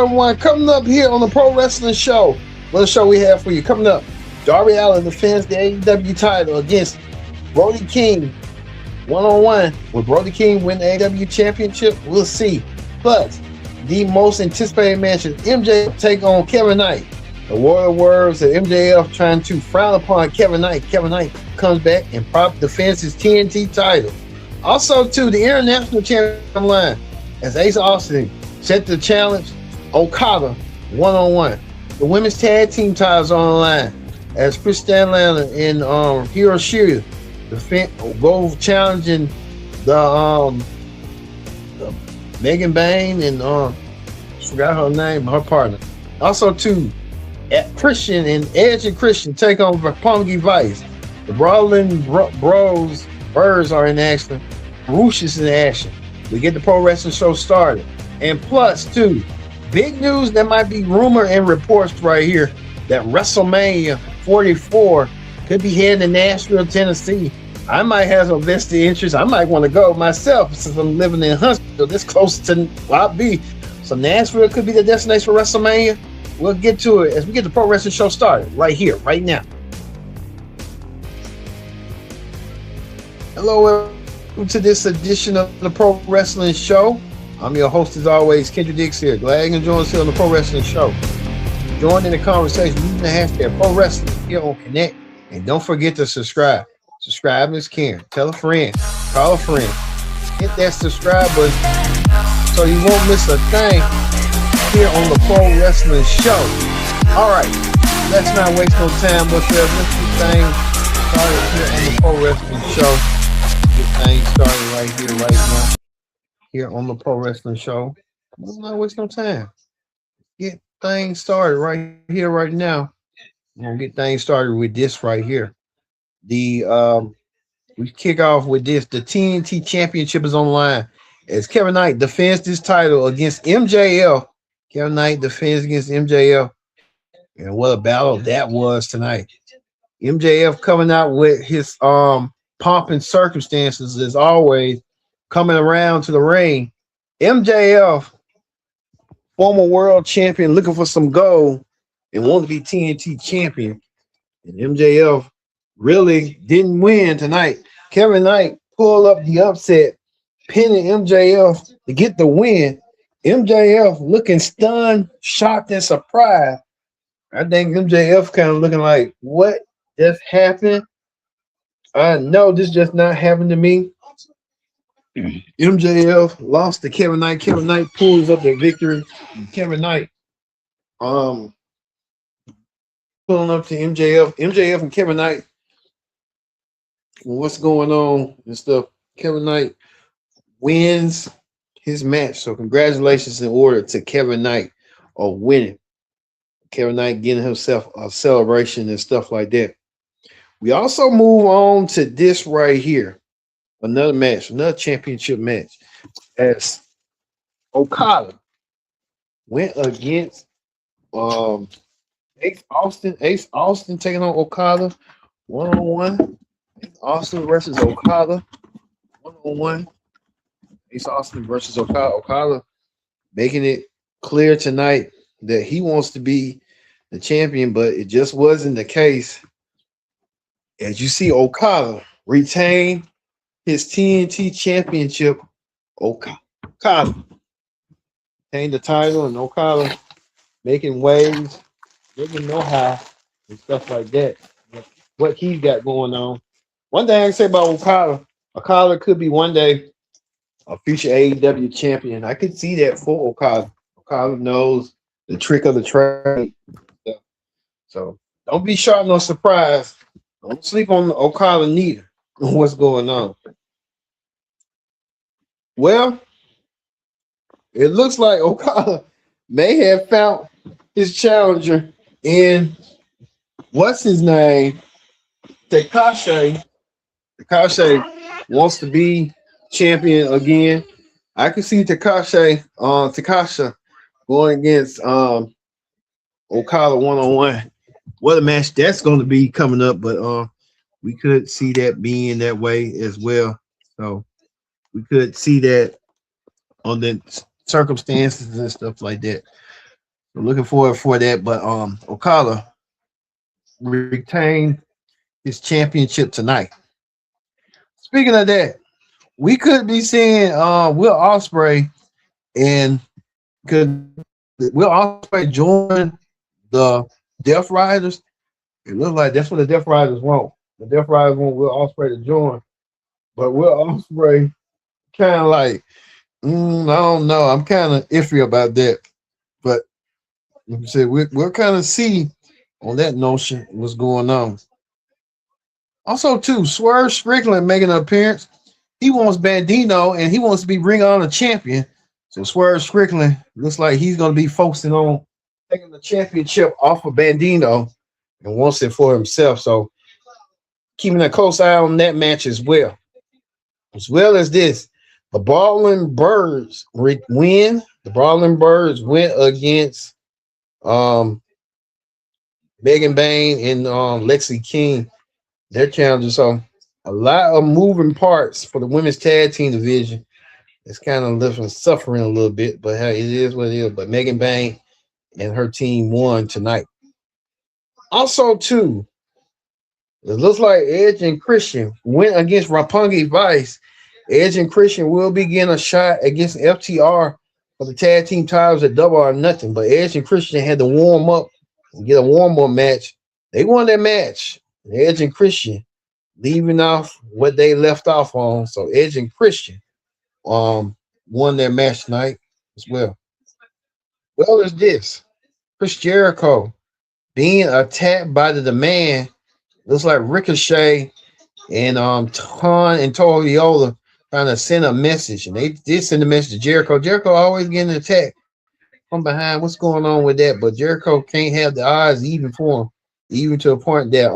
everyone? Coming up here on the Pro Wrestling Show. What show we have for you? Coming up, Darby Allin defends the AEW title against Brody King. One-on-one. Will Brody King win the AEW Championship? We'll see. Plus, the most anticipated match is MJF take on Kevin Knight. The royal words of MJF trying to frown upon Kevin Knight. Kevin Knight comes back and defends his TNT title. Also, too, the International Champion line as Ace Austin set the challenge Okada one-on-one. The women's tag team titles on the line as Chris Stanley and Hiroshima go challenging the Megan Bain and forgot her name, her partner. Also, too, Christian and Edge and Christian take on Roppongi Vice. The Brawling Birds are in action. Roosh is in action. We get the Pro Wrestling Show started. And plus, too, big news that might be rumor and reports right here that WrestleMania 44 could be heading to Nashville, Tennessee. I might have a vested interest. I might want to go myself since I'm living in Huntsville, this close to I'll be. So Nashville could be the destination for WrestleMania. We'll get to it as we get the Pro Wrestling Show started right here, right now. Hello, welcome to this edition of the Pro Wrestling Show. I'm your host, as always, Kendra Dix here. Glad you can join us here on the Pro Wrestling Show. Join in the conversation using the hashtag Pro Wrestling here on Connect. And don't forget to subscribe. Subscribe is caring. Tell a friend. Call a friend. Hit that subscribe button so you won't miss a thing here on the Pro Wrestling Show. All right, let's not waste no time whatsoever. Let's get things started here on the Pro Wrestling Show. Get things started right here, right now. Here on the Pro Wrestling Show. Let's not waste no time. Get things started right here, right now. We're gonna get things started with this right here. We kick off with this. The TNT Championship is on the line as Kevin Knight defends this title against MJF. Kevin Knight defends against MJF. And what a battle that was tonight. MJF coming out with his pomp and circumstances as always, coming around to the ring. MJF, former world champion, looking for some gold and wanted to be TNT champion. And MJF really didn't win tonight. Kevin Knight pulled up the upset, pinning MJF to get the win. MJF looking stunned, shocked, and surprised. I think MJF kind of looking like, what just happened? I know this just not happened to me. MJF lost to Kevin Knight. Kevin Knight pulls up the victory. Kevin Knight pulling up to MJF. MJF and Kevin Knight, what's going on and stuff. Kevin Knight wins his match. So congratulations in order to Kevin Knight on winning. Kevin Knight getting himself a celebration and stuff like that. We also move on to this right here. Another match, another championship match. As Okada went against Ace Austin. Ace Austin taking on Okada one-on-one. Ace Austin versus Okada one-on-one. Ace Austin versus Okada. Okada making it clear tonight that he wants to be the champion, but it just wasn't the case. As you see, Okada retain his TNT Championship. Okada retained the title, and Okada making waves, getting no high and stuff like that. What he's got going on. One thing I can say about Okada could be one day a future AEW champion. I could see that for Okada. Okada knows the trick of the trade. So don't be sharp, no surprise. Don't sleep on Okada neither. What's going on? Well, it looks like Okada may have found his challenger in what's his name? Takashi. Takashi wants to be champion again. I can see Takashi going against Okada one-on-one. What a match that's going to be coming up, but we could see that being that way as well. So we could see that on the circumstances and stuff like that. So looking forward for that. But Okada retained his championship tonight. Speaking of that, we could be seeing Will Ospreay and could Will Ospreay join the Death Riders. It looks like that's what the Death Riders want. The Death Riders want Will Ospreay to join, but Will Ospreay kind of like, I don't know. I'm kind of iffy about that. But like you said, we'll kind of see on that notion what's going on. Also, too, Swerve Strickland making an appearance. He wants Bandino and he wants to be Ring of Honor champion. So Swerve Strickland looks like he's going to be focusing on taking the championship off of Bandino and wants it for himself. So keeping a close eye on that match as well. As well as this, the Brawling Birds win. The Brawling Birds went against Megan Bain and Lexi King. Their challenges. So a lot of moving parts for the women's tag team division. It's kind of living suffering a little bit, but hey, it is what it is. But Megan Bain and her team won tonight. Also, too, it looks like Edge and Christian went against Roppongi Vice. Edge and Christian will be getting a shot against FTR for the tag team titles at Double or Nothing. But Edge and Christian had to warm up and get a warm-up match. They won that match. Edge and Christian leaving off what they left off on. So Edge and Christian won their match tonight as well. Well, there's this. Chris Jericho being attacked by the Demand. Looks like Ricochet and Ton and Toriola trying to send a message. And they did send a message to Jericho. Jericho always getting attacked from behind. What's going on with that? But Jericho can't have the odds even for him. Even to a point that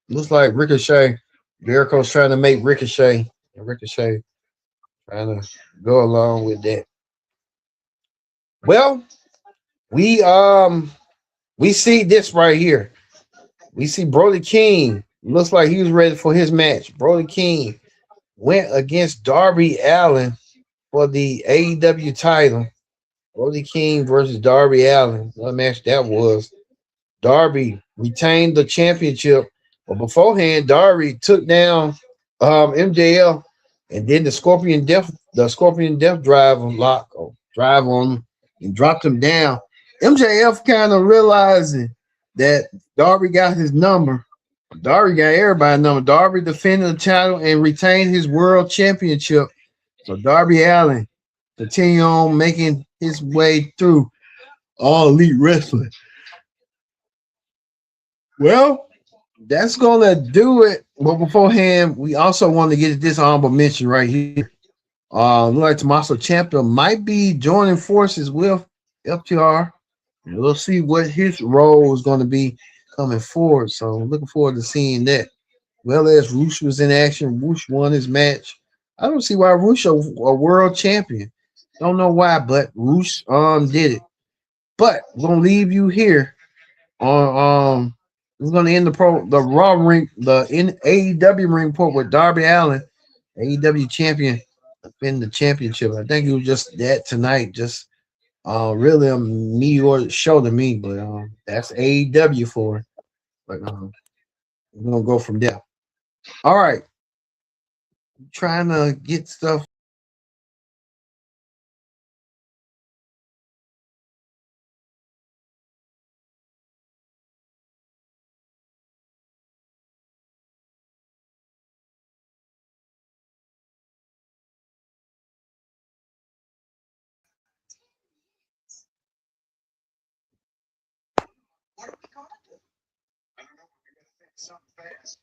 looks like Ricochet, Jericho's trying to make Ricochet, and Ricochet trying to go along with that. Well, we see this right here. We see Brody King. Looks like he was ready for his match. Brody King went against Darby Allin for the AEW title. Brody King versus Darby Allin. What match that was. Darby retained the championship, but beforehand, Darby took down MJF and then the Scorpion Death drive on him and dropped him down. MJF kind of realizing that Darby got his number. Darby got everybody's number. Darby defended the title and retained his world championship. So Darby Allin continue on making his way through All Elite Wrestling. Well, that's gonna do it. But beforehand, we also want to get this honorable mention right here. Look like Tommaso Ciampa might be joining forces with FTR. And we'll see what his role is going to be coming forward. So I'm looking forward to seeing that. Well, as Rush was in action, Rush won his match. I don't see why Rush a world champion. Don't know why, but Rush did it. But we're gonna leave you here on we're gonna end the Raw ring, the AEW ring report with Darby Allin, AEW champion, defending the championship. I think it was just that tonight, just really a meteor show to me, but that's AEW for it. But we're gonna go from there. All right, I'm trying to get stuff.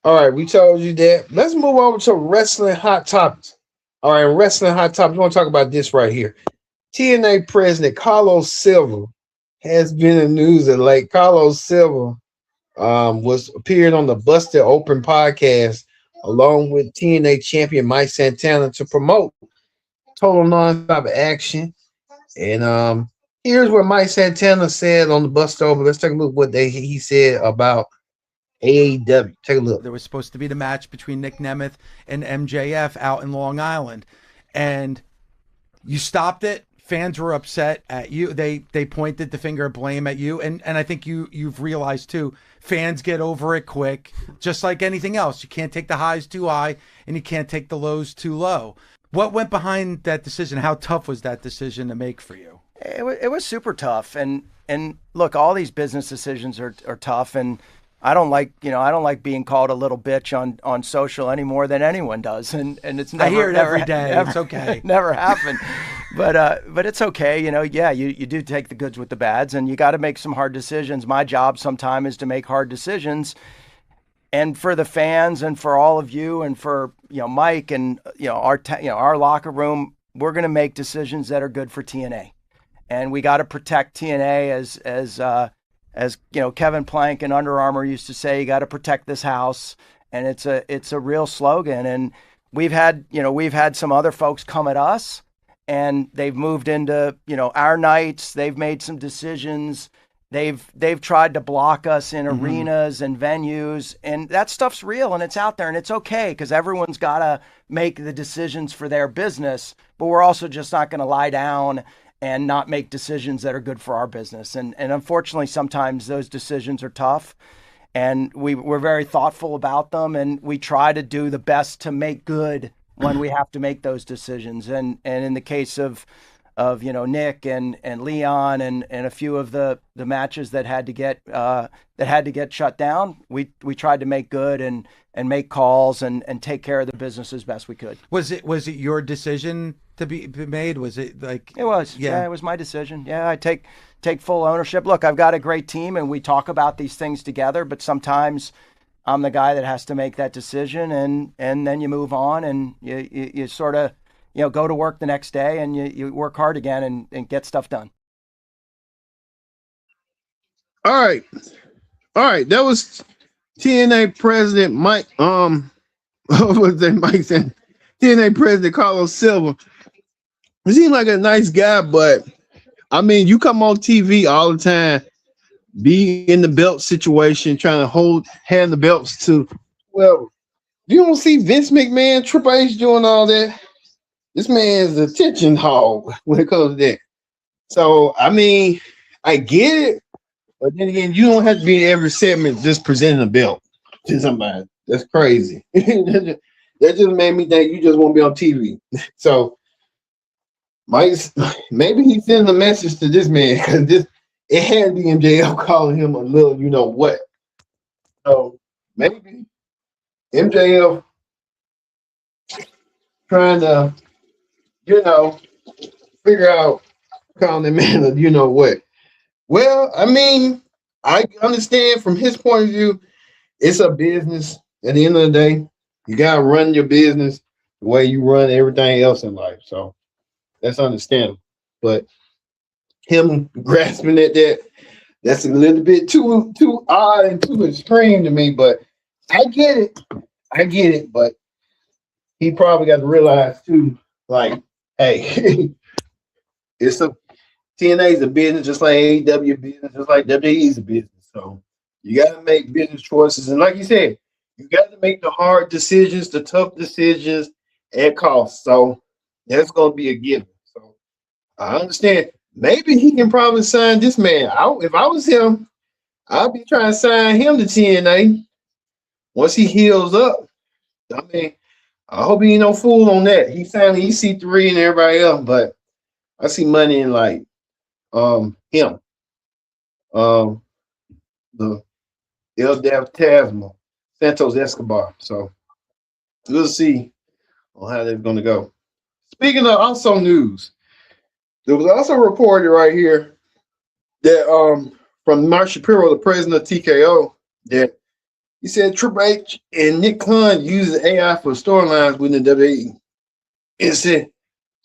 All right, we told you that. Let's move over to wrestling hot topics. All right, wrestling hot topics. We want to talk about this right here. TNA president Carlos Silva has been in the news that like Carlos Silva was appeared on the Busted Open podcast along with TNA champion Mike Santana to promote Total Nonstop Action. And here's what Mike Santana said on the Busted Open. Let's take a look at what he said about AEW. Take a look. There was supposed to be the match between Nick Nemeth and MJF out in Long Island, and you stopped it fans were upset at you. They pointed the finger of blame at you, and I think you've realized too. Fans get over it quick, just like anything else. You can't take the highs too high, and you can't take the lows too low. What went behind that decision? How tough was that decision to make for you? It was super tough, and look, all these business decisions are tough, and I don't like being called a little bitch on social any more than anyone does, and it's never, I hear it every day. Never, it's okay. Never happened, but it's okay. You do take the goods with the bads, and you got to make some hard decisions. My job sometimes is to make hard decisions, and for the fans, and for all of you, and for Mike, and our locker room, we're going to make decisions that are good for TNA, and we got to protect TNA as Kevin Plank and Under Armour used to say, you got to protect this house. And it's a real slogan. And we've had some other folks come at us, and they've moved into, our nights. They've made some decisions. They've tried to block us in arenas and venues, and that stuff's real, and it's out there, and it's okay, because everyone's got to make the decisions for their business, but we're also just not going to lie down and not make decisions that are good for our business. And unfortunately, sometimes those decisions are tough, and we're very thoughtful about them, and we try to do the best to make good when we have to make those decisions. And in the case of Nick and Leon and a few of the matches that had to get shut down, we tried to make good and make calls and take care of the business as best we could. Was it your decision to be made? Was it like it was? Yeah, it was my decision. Yeah, I take full ownership. Look, I've got a great team, and we talk about these things together, but sometimes I'm the guy that has to make that decision, and then you move on, and you sort of go to work the next day, and you work hard again and get stuff done. All right. That was TNA President Mike. What was that Mike saying? TNA President Carlos Silva. He seems like a nice guy, but I mean, you come on TV all the time, be in the belt situation, trying to hand the belts to. Well, you don't see Vince McMahon, Triple H doing all that. This man's a attention hog when it comes to that. So, I mean, I get it, but then again, you don't have to be in every segment just presenting a belt to somebody. That's crazy. That just made me think you just want to be on TV. So, maybe he's sending a message to this man, because it had the MJF calling him a little, what. So, maybe MJF trying to figure out calling the man of what. Well, I mean, I understand from his point of view, it's a business. At the end of the day, you gotta run your business the way you run everything else in life. So that's understandable. But him grasping at that's a little bit too odd and too extreme to me. But I get it. But he probably got to realize too, like, hey, TNA is a business, just like AEW business, just like WWE is a business. So you got to make business choices, and like you said, you got to make the hard decisions, the tough decisions at cost. So that's going to be a given. So I understand. Maybe he can probably sign this man. If I was him, I'd be trying to sign him to TNA once he heals up. I mean, I hope he ain't no fool on that. He signed EC3 and everybody else, but I see money in like him. The El Tasmo, Santos Escobar. So we'll see on how that's gonna go. Speaking of also news, there was also reported right here that from Mark Shapiro, the president of TKO, that he said Triple H and Nick Khan uses AI for storylines within the WWE. And said,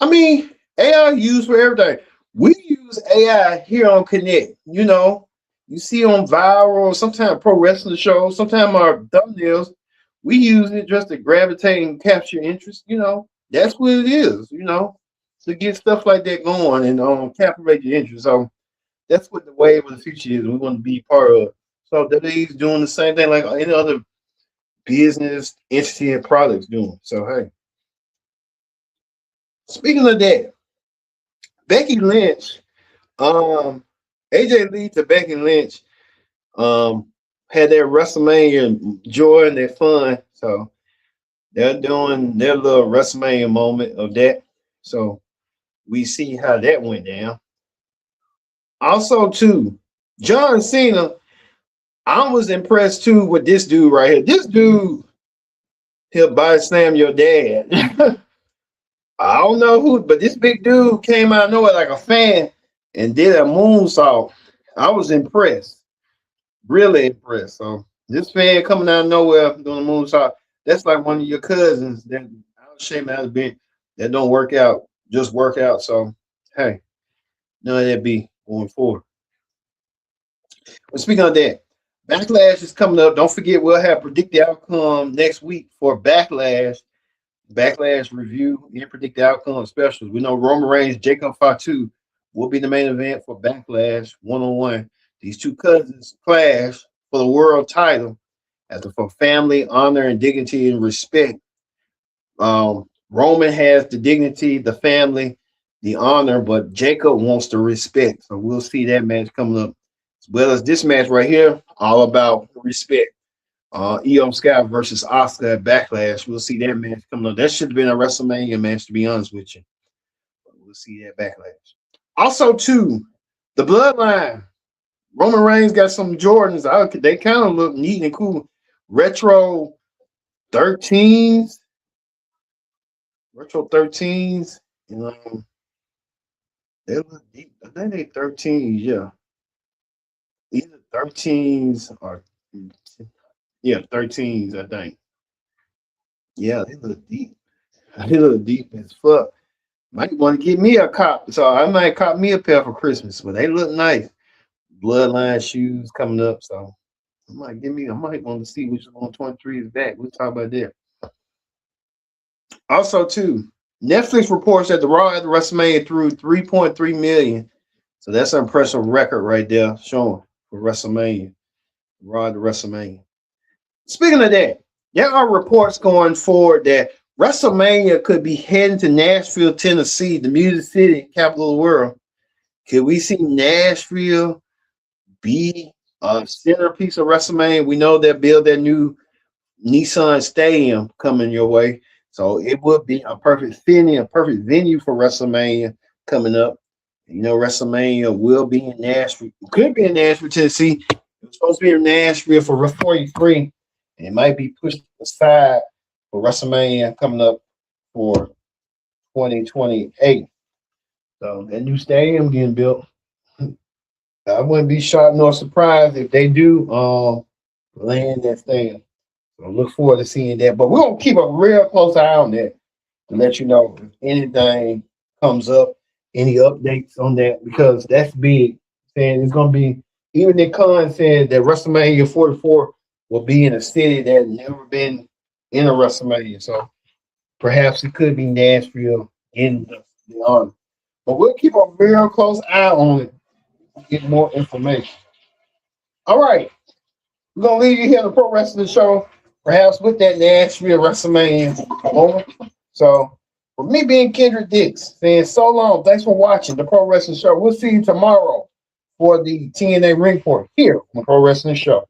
I mean, AI used for everything. We use AI here on Connect. You see on Viral, sometimes pro wrestling shows, sometimes our thumbnails, we use it just to gravitate and capture interest. That's what it is, to get stuff like that going and captivate your interest. So that's what the wave of the future is. We want to be part of. So WWE's doing the same thing like any other business entity and products doing. So hey, speaking of that, Becky Lynch, AJ Lee to Becky Lynch, had their WrestleMania joy and their fun. So they're doing their little WrestleMania moment of that. So we see how that went down. Also, too, John Cena, I was impressed too with this dude right here. This dude, he'll body slam your dad. I don't know who, but this big dude came out of nowhere like a fan and did a moonsault. I was impressed, really impressed. So this fan coming out of nowhere doing a moonsault, that's like one of your cousins that I was ashamed out of being that don't work out, just work out. So hey, none of that be going forward. But speaking of that, Backlash is coming up. Don't forget, we'll have predicted outcome next week for Backlash review and predict the outcome specials. We know Roman Reigns, Jacob Fatu will be the main event for Backlash 1-on-1. These two cousins clash for the world title for family, honor, and dignity and respect. Roman has the dignity, the family, the honor, but Jacob wants the respect. So we'll see that match coming up. As well as this match right here, all about respect. Io Sky versus Asuka at Backlash. We'll see that match coming up. That should have been a WrestleMania match, to be honest with you. But we'll see that Backlash. Also, too, the Bloodline. Roman Reigns got some Jordans. They kind of look neat and cool. Retro 13s. Retro 13s. They look deep. I think they 13s, yeah. Either 13s or 13s, I think. Yeah, they look deep. They look deep as fuck. Might want to get me a cop. So I might cop me a pair for Christmas, but they look nice. Bloodline shoes coming up. So I might want to see which one 23 is back. We'll talk about that. Also, too, Netflix reports that the Raw at the WrestleMania threw 3.3 million. So that's an impressive record right there showing for WrestleMania. Raw at the WrestleMania. Speaking of that, there are reports going forward that WrestleMania could be heading to Nashville, Tennessee, the Music City, capital of the world. Could we see Nashville be a centerpiece of WrestleMania? We know they'll build that new Nissan Stadium coming your way. So it would be a perfect venue for WrestleMania coming up. You know, WrestleMania will be in Nashville. It could be in Nashville, Tennessee. It was supposed to be in Nashville for 43. It might be pushed aside for WrestleMania coming up for 2028. So that new stadium getting built. I wouldn't be shocked nor surprised if they do land that stadium. So look forward to seeing that. But we're going to keep a real close eye on that to let you know if anything comes up, any updates on that, because that's big. Saying it's going to be, even Nick Khan said that WrestleMania 44 will be in a city that had never been in a WrestleMania. So perhaps it could be Nashville in the honor. But we'll keep a real close eye on it to get more information. All right. We're going to leave you here on the Pro Wrestling Show, perhaps with that Nashville WrestleMania moment. So for me being Kendrick Dix, saying so long, thanks for watching the Pro Wrestling Show. We'll see you tomorrow for the TNA Ring Report here on the Pro Wrestling Show.